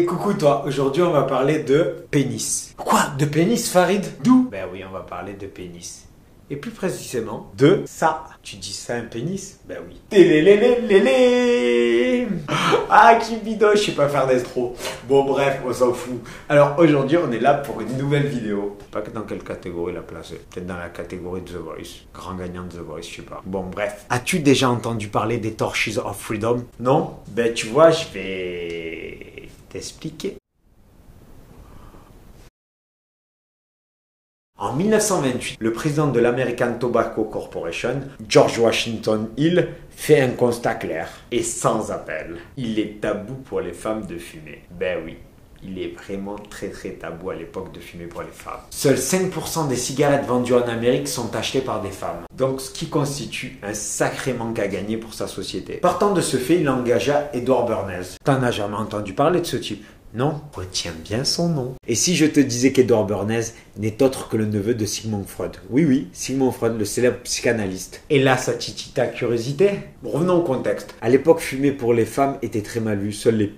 Coucou toi, aujourd'hui on va parler de pénis. Quoi? De pénis, Farid? D'où? Ben oui, on va parler de pénis. Et plus précisément, de ça. Tu dis ça un pénis? Ben oui. Ah, qui bidoche, je sais pas faire d'estro. Bon bref, on s'en fout. Alors aujourd'hui, on est là pour une nouvelle vidéo. Pas que dans quelle catégorie la placer. Peut-être dans la catégorie de The Voice. Grand gagnant de The Voice, je sais pas. Bon bref. As-tu déjà entendu parler des Torches of Freedom? Non? Ben tu vois, je vais t'expliquer. En 1928, le président de l'American Tobacco Corporation, George Washington Hill, fait un constat clair et sans appel. Il est tabou pour les femmes de fumer. Ben oui, il est vraiment très tabou à l'époque de fumer pour les femmes. Seuls 5% des cigarettes vendues en Amérique sont achetées par des femmes. Donc ce qui constitue un sacré manque à gagner pour sa société. Partant de ce fait, il engagea Edward Bernays. T'en as jamais entendu parler de ce type? Non, retiens bien son nom. Et si je te disais qu'Edward Bernays n'est autre que le neveu de Sigmund Freud? Oui, Sigmund Freud, le célèbre psychanalyste. Et là, ça titille ta curiosité? Revenons au contexte. À l'époque, fumer pour les femmes était très mal vu. Seules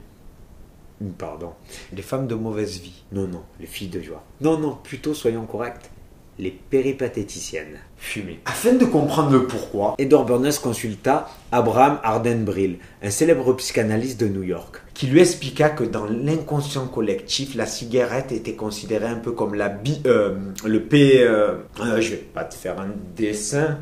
les femmes de mauvaise vie. Non, les filles de joie. Non, plutôt soyons corrects. Les péripatéticiennes fumaient. Afin de comprendre le pourquoi, Edward Bernays consulta Abraham Arden Brill, un célèbre psychanalyste de New York, qui lui expliqua que dans l'inconscient collectif, la cigarette était considérée un peu comme je vais pas te faire un dessin.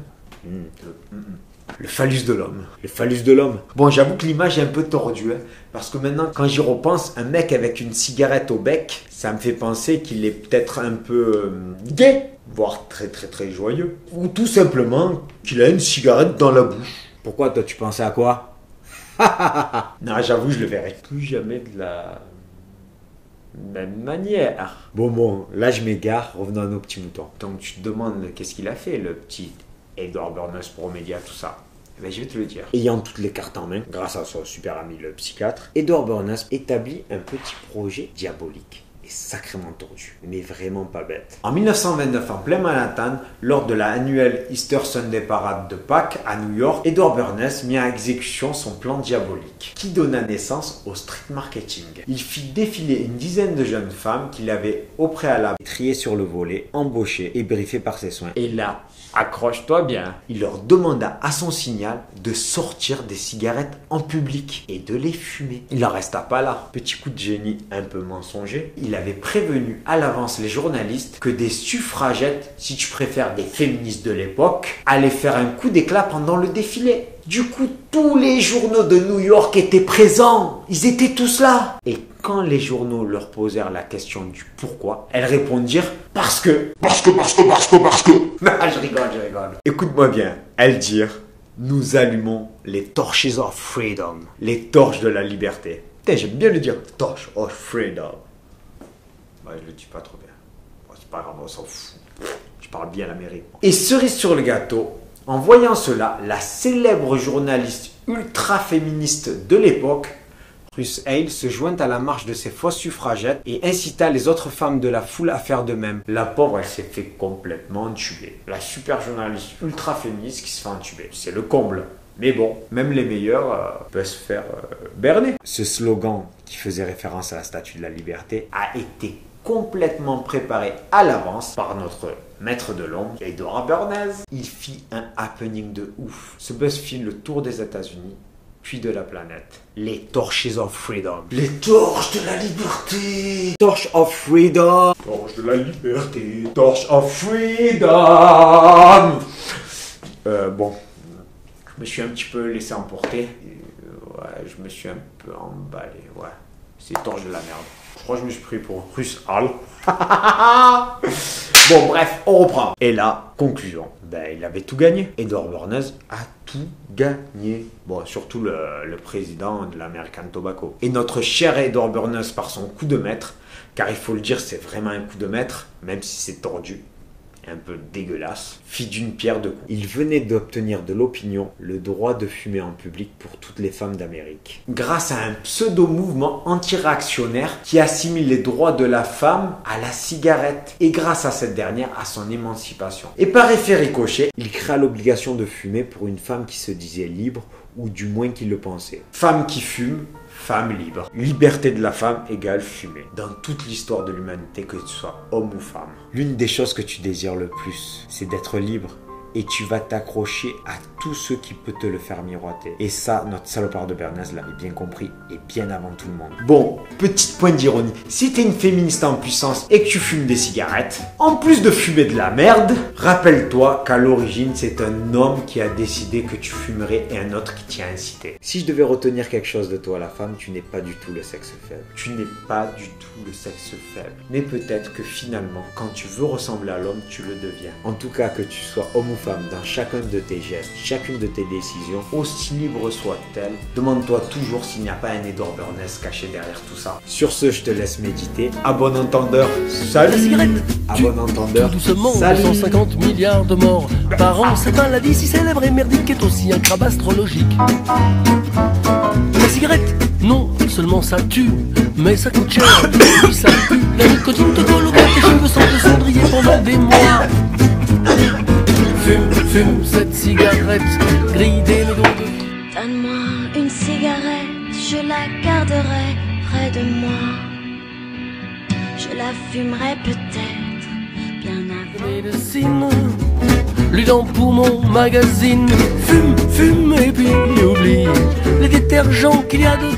Le phallus de l'homme. Le phallus de l'homme. Bon, j'avoue que l'image est un peu tordue, parce que maintenant, quand j'y repense, un mec avec une cigarette au bec, ça me fait penser qu'il est peut-être un peu gay, voire très joyeux. Ou tout simplement qu'il a une cigarette dans la bouche. Pourquoi, toi, tu pensais à quoi? Non, j'avoue, je le verrai plus jamais de la même manière. Bon, là, je m'égare. Revenons à nos petits moutons. Donc, tu te demandes qu'est-ce qu'il a fait, le petit Edward Bernays, pour remédier à tout ça. Ben, je vais te le dire. Ayant toutes les cartes en main, grâce à son super ami le psychiatre, Edward Bernays établit un petit projet diabolique et sacrément tordu, mais vraiment pas bête. En 1929, en plein Manhattan, lors de la annuelle Easter Sunday Parade de Pâques à New York, Edward Bernays mit à exécution son plan diabolique, qui donna naissance au street marketing. Il fit défiler une dizaine de jeunes femmes qu'il avait au préalable triées sur le volet, embauchées et briefées par ses soins. Et là, accroche-toi bien. Il leur demanda à son signal de sortir des cigarettes en public et de les fumer. Il n'en resta pas là. Petit coup de génie un peu mensonger. Il avait prévenu à l'avance les journalistes que des suffragettes, si tu préfères des féministes de l'époque, allaient faire un coup d'éclat pendant le défilé. Du coup, tous les journaux de New York étaient présents. Ils étaient tous là. Et quand les journaux leur posèrent la question du pourquoi, elles répondirent parce que. Ah, je rigole. Écoute-moi bien. Elles dirent, nous allumons les Torches of Freedom. Les torches de la liberté. Putain, j'aime bien le dire. Torch of Freedom. Bah, je le dis pas trop bien. Bon, c'est pas grave, on s'en fout. Je parle bien l'Amérique. Et cerise sur le gâteau, en voyant cela, la célèbre journaliste ultra-féministe de l'époque, Ruth Hale, se joint à la marche de ces fausses suffragettes et incita les autres femmes de la foule à faire de même. La pauvre, elle s'est fait complètement entuber. La super journaliste ultra-féministe qui se fait entuber. C'est le comble. Mais bon, même les meilleurs peuvent se faire berner. Ce slogan, qui faisait référence à la Statue de la Liberté, a été complètement préparé à l'avance par notre maître de l'ombre, Edward Bernays. Il fit un happening de ouf. Ce buzz fit le tour des États-Unis, puis de la planète. Les Torches of Freedom. Les torches de la liberté. Torch of Freedom. Torches de la liberté. Torch of Freedom. Bon, je me suis un petit peu laissé emporter. Je me suis un peu emballé. Ouais, c'est torche de la merde. Je crois que je me suis pris pour Ruth Hale. Bon, bref, on reprend. Et là, conclusion. Ben, il avait tout gagné. Edward Bernays a tout gagné. Bon, surtout le président de l'American Tobacco. Et notre cher Edward Bernays, par son coup de maître, car il faut le dire, c'est vraiment un coup de maître, même si c'est tordu, un peu dégueulasse, fit d'une pierre deux coups. Il venait d'obtenir de l'opinion le droit de fumer en public pour toutes les femmes d'Amérique. Grâce à un pseudo-mouvement anti-réactionnaire qui assimile les droits de la femme à la cigarette et grâce à cette dernière à son émancipation. Et par effet ricochet, il créa l'obligation de fumer pour une femme qui se disait libre ou du moins qui le pensait. Femme qui fume, femme libre. Liberté de la femme égale fumée. Dans toute l'histoire de l'humanité, que tu sois homme ou femme. L'une des choses que tu désires le plus, c'est d'être libre. Et tu vas t'accrocher à tout ce qui peut te le faire miroiter. Et ça, notre salopard de Bernays l'avait bien compris et bien avant tout le monde. Bon, petit point d'ironie. Si t'es une féministe en puissance et que tu fumes des cigarettes, en plus de fumer de la merde, rappelle-toi qu'à l'origine, c'est un homme qui a décidé que tu fumerais et un autre qui t'y a incité. Si je devais retenir quelque chose de toi, la femme, tu n'es pas du tout le sexe faible. Tu n'es pas du tout le sexe faible. Mais peut-être que finalement, quand tu veux ressembler à l'homme, tu le deviens. En tout cas, que tu sois homme ou femme, dans chacun de tes gestes, chacune de tes décisions, aussi libre soit-elle, demande-toi toujours s'il n'y a pas un Edward Bernays caché derrière tout ça. Sur ce, je te laisse méditer. À bon entendeur, salut. La cigarette, à bon entendeur, tout doucement, salut. 150 milliards de morts par an. Cette maladie si célèbre et merdique est aussi un crabe astrologique. La cigarette, non seulement ça tue, mais ça coûte cher, et puis ça pue. La nicotine te colle au corps, tes cheveux sont de cendrier pendant des mois. Fume cette cigarette, grille des mégots de... Donne-moi une cigarette, je la garderai près de moi. Je la fumerai peut-être bien avant. Médecine, ludant pour mon magazine. Fume et puis oublie les détergents qu'il y a dedans.